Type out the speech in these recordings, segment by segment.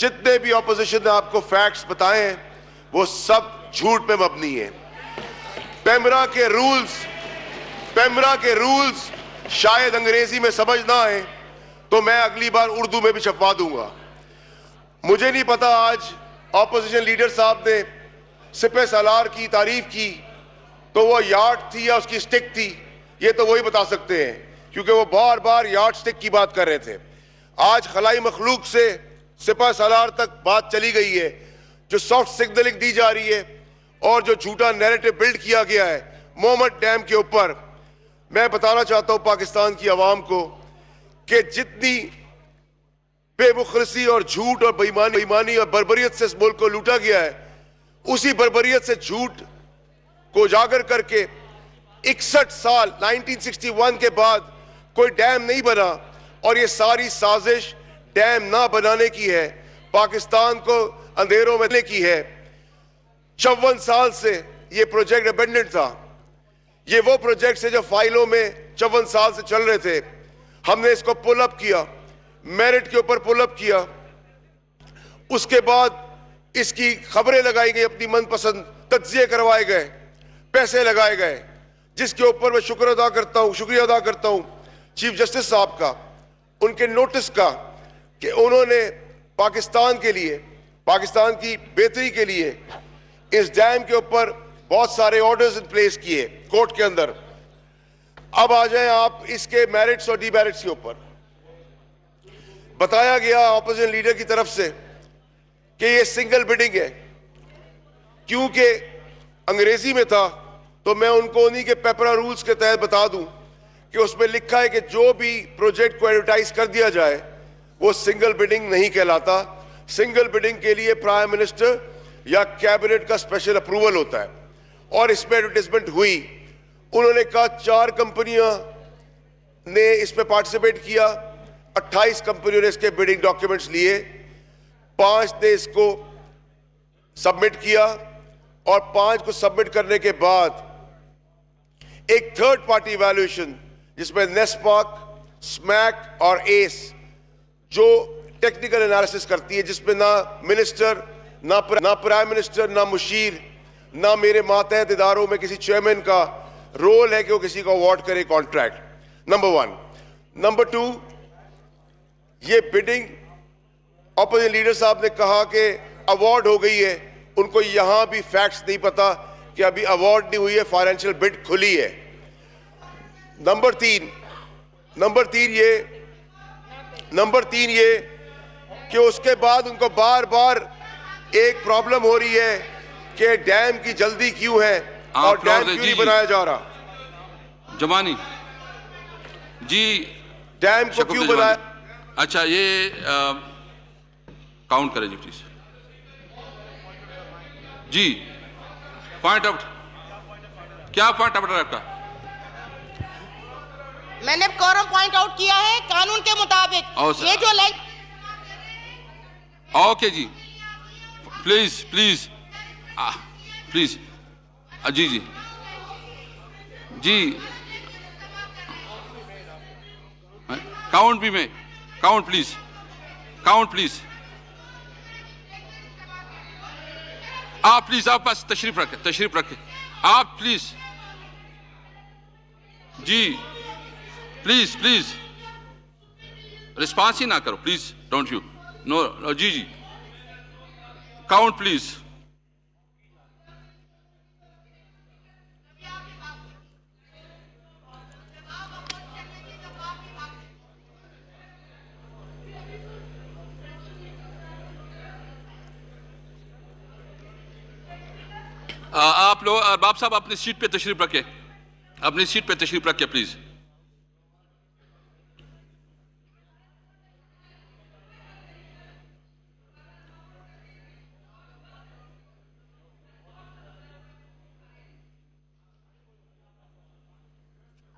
जितने भी ऑपोजिशन ने आपको फैक्ट्स बताए हैं वो सब झूठ पे मबनी है। पेमरा के रूल्स शायद अंग्रेजी में समझ ना आए तो मैं अगली बार उर्दू में भी छपवा दूंगा। मुझे नहीं पता आज ऑपोजिशन लीडर साहब ने सिपह सालार की तारीफ की तो वो यार्ड थी या उसकी स्टिक थी, ये तो वही बता सकते हैं, क्योंकि वो बार बार यार्ड स्टिक की बात कर रहे थे। आज खलाई मखलूक से सिपह सालार तक बात चली गई है, जो सॉफ्ट सिग्नलिंग दी जा रही है और जो झूठा नैरेटिव बिल्ड किया गया है मोहम्मद डैम के ऊपर। मैं बताना चाहता हूं पाकिस्तान की आवाम को कि जितनी बेमुखलसी और झूठ और बेईमानी और बर्बरियत से इस मुल्क को लूटा गया है, उसी बर्बरियत से झूठ को उजागर करके 61 साल 1961 के बाद कोई डैम नहीं बना और ये सारी साजिश डैम ना बनाने की है, पाकिस्तान को अंधेरों में लेने की है। 54 साल से ये प्रोजेक्ट अबेंडेंट था। ये वो प्रोजेक्ट है जो फाइलों में 54 साल से चल रहे थे। हमने इसको पुल अप किया, मेरिट के ऊपर पुल अप किया, उसके बाद इसकी खबरें लगाई गई, अपनी मनपसंद तज्जिए करवाए गए, पैसे लगाए गए, जिसके ऊपर मैं शुक्रिया अदा करता हूं चीफ जस्टिस साहब का, उनके नोटिस का कि उन्होंने पाकिस्तान के लिए, पाकिस्तान की बेहतरी के लिए इस डैम के ऊपर बहुत सारे ऑर्डर्स इन प्लेस किए कोर्ट के अंदर। अब आ जाएं आप इसके मेरिट्स और डीमेरिट्स के ऊपर। बताया गया ऑपोजिशन लीडर की तरफ से कि ये सिंगल बिडिंग है। क्योंकि अंग्रेजी में था तो मैं उनको उन्हीं के पेपरा रूल्स के तहत बता दूं कि उसमें लिखा है कि जो भी प्रोजेक्ट को एडवर्टाइज कर दिया जाए वो सिंगल बिडिंग नहीं कहलाता। सिंगल बिडिंग के लिए प्राइम मिनिस्टर या कैबिनेट का स्पेशल अप्रूवल होता है और इसमें एडवर्टाइजमेंट हुई। उन्होंने कहा 4 कंपनियां ने इसमें पार्टिसिपेट किया, 28 कंपनियों ने इसके बिडिंग डॉक्यूमेंट्स लिए, 5 ने इसको सबमिट किया और 5 को सबमिट करने के बाद एक थर्ड पार्टी इवैल्यूएशन जिसमें नेस्पाक, स्मैक और एस जो टेक्निकल एनालिसिस करती है, जिसमें ना मिनिस्टर, ना प्राइम मिनिस्टर, ना मुशीर, ना मेरे मातहत इदारों में किसी चेयरमैन का रोल है कि वो किसी को अवार्ड करे कॉन्ट्रैक्ट। नंबर 1। नंबर 2, ये बिडिंग ऑपोजिशन लीडर साहब ने कहा कि अवार्ड हो गई है, उनको यहां भी फैक्ट्स नहीं पता कि अभी अवार्ड नहीं हुई है, फाइनेंशियल बिड खुली है। नंबर 3 ये कि उसके बाद उनको बार बार एक प्रॉब्लम हो रही है कि डैम की जल्दी क्यों है और डैम क्यों नहीं बनाया जा रहा। जमानी जी, डैम को क्यों बनाया? अच्छा, ये काउंट करें जी प्लीज। जी, पॉइंट आउट, क्या पॉइंट आउट है आपका? मैंने कोरम पॉइंट आउट किया है कानून के मुताबिक। ये जो लाइक ओके जी, प्लीज प्लीज प्लीज जी जी जी, काउंट भी में, काउंट प्लीज, काउंट प्लीज। आप प्लीज, आप पास तशरीफ रखें आप प्लीज जी, प्लीज प्लीज रिस्पॉन्स ही ना करो प्लीज, डोंट यू नो जी जी, काउंट प्लीज। आप लोग, बाप साहब अपनी सीट पे तशरीफ रखें, अपनी सीट पे तशरीफ रखें प्लीज।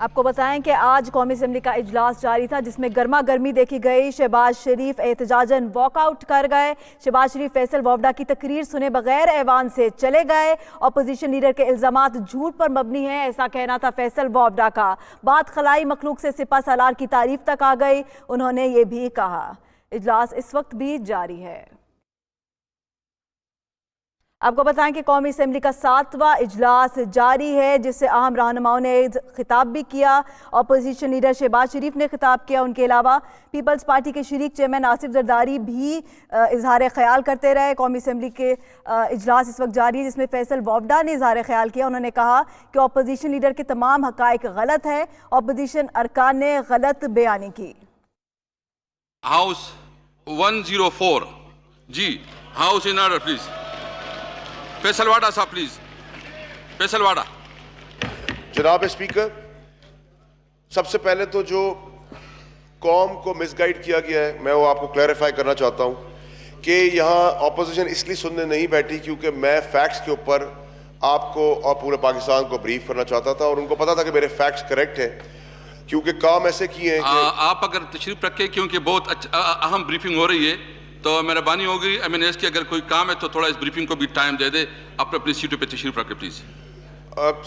आपको बताएं कि आज कौमी असेंबली का इजलास जारी था, जिसमें गर्मा गर्मी देखी गई। शहबाज शरीफ एहतजाजन वॉकआउट कर गए। शहबाज शरीफ फैसल वावडा की तकरीर सुने बगैर ऐवान से चले गए। अपोजिशन लीडर के इल्जामात झूठ पर मबनी है, ऐसा कहना था फैसल वावडा का। बात खलाई मखलूक से सिपह सालार की तारीफ तक आ गई। उन्होंने ये भी कहा इजलास इस वक्त भी जारी है। आपको बताएं कि कौमी असेंबली का 7वां इजलास जारी है, जिससे अहम रहनुमाओं ने खिताब भी किया। अपोजिशन लीडर शहबाज शरीफ ने खिताब किया। उनके अलावा पीपल्स पार्टी के शरीक चेयरमैन आसिफ जरदारी भी इजहार ख्याल करते रहे। कौमी असेंबली के इजलास इस वक्त जारी है, जिसमें फैसल वोफ्डा ने इजहार ख्याल किया। उन्होंने कहा कि अपोजिशन लीडर के तमाम हकाइक गलत है, अपोजिशन अरकान ने गलत बयानी की। हाउस 104 जी, house in order please. Faisal Vawda साहब प्लीज, फैसल वाडा। जनाब स्पीकर, सबसे पहले तो जो कौम को मिसगाइड किया गया है, मैं वो आपको क्लैरिफाई करना चाहता हूं कि यहाँ ऑपोजिशन इसलिए सुनने नहीं बैठी क्योंकि मैं फैक्ट्स के ऊपर आपको और पूरे पाकिस्तान को ब्रीफ करना चाहता था, और उनको पता था कि मेरे फैक्ट्स करेक्ट हैं, क्योंकि काम ऐसे किए हैं कि आप अगर तशरीफ रखें, क्योंकि बहुत अहम ब्रीफिंग हो रही है, तो मेहरबानी होगी MNS की अगर कोई काम है तो थोड़ा इस ब्रीफिंग को भी टाइम दे दे। आप अपनी सीटों पे तशरीफ रखें प्लीज।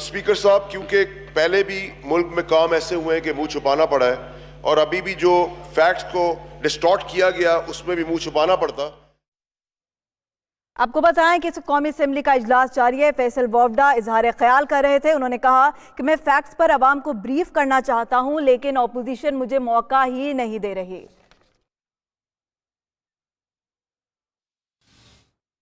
स्पीकर साहब, क्योंकि पहले भी मुल्क में काम ऐसे हुए हैं कि मुंह छुपाना पड़ा है, और अभी भी जो फैक्ट्स को डिस्टॉर्ट किया गया उसमें भी मुंह छुपाना पड़ता। आपको बताएं कि इस कौमी असेंबली का इजलास जारी है। फैसल वोफ्डा इजहार ख्याल कर रहे थे। उन्होंने कहा कि मैं फैक्ट्स पर आवाम को ब्रीफ करना चाहता हूं, लेकिन अपोजिशन मुझे मौका ही नहीं दे रही।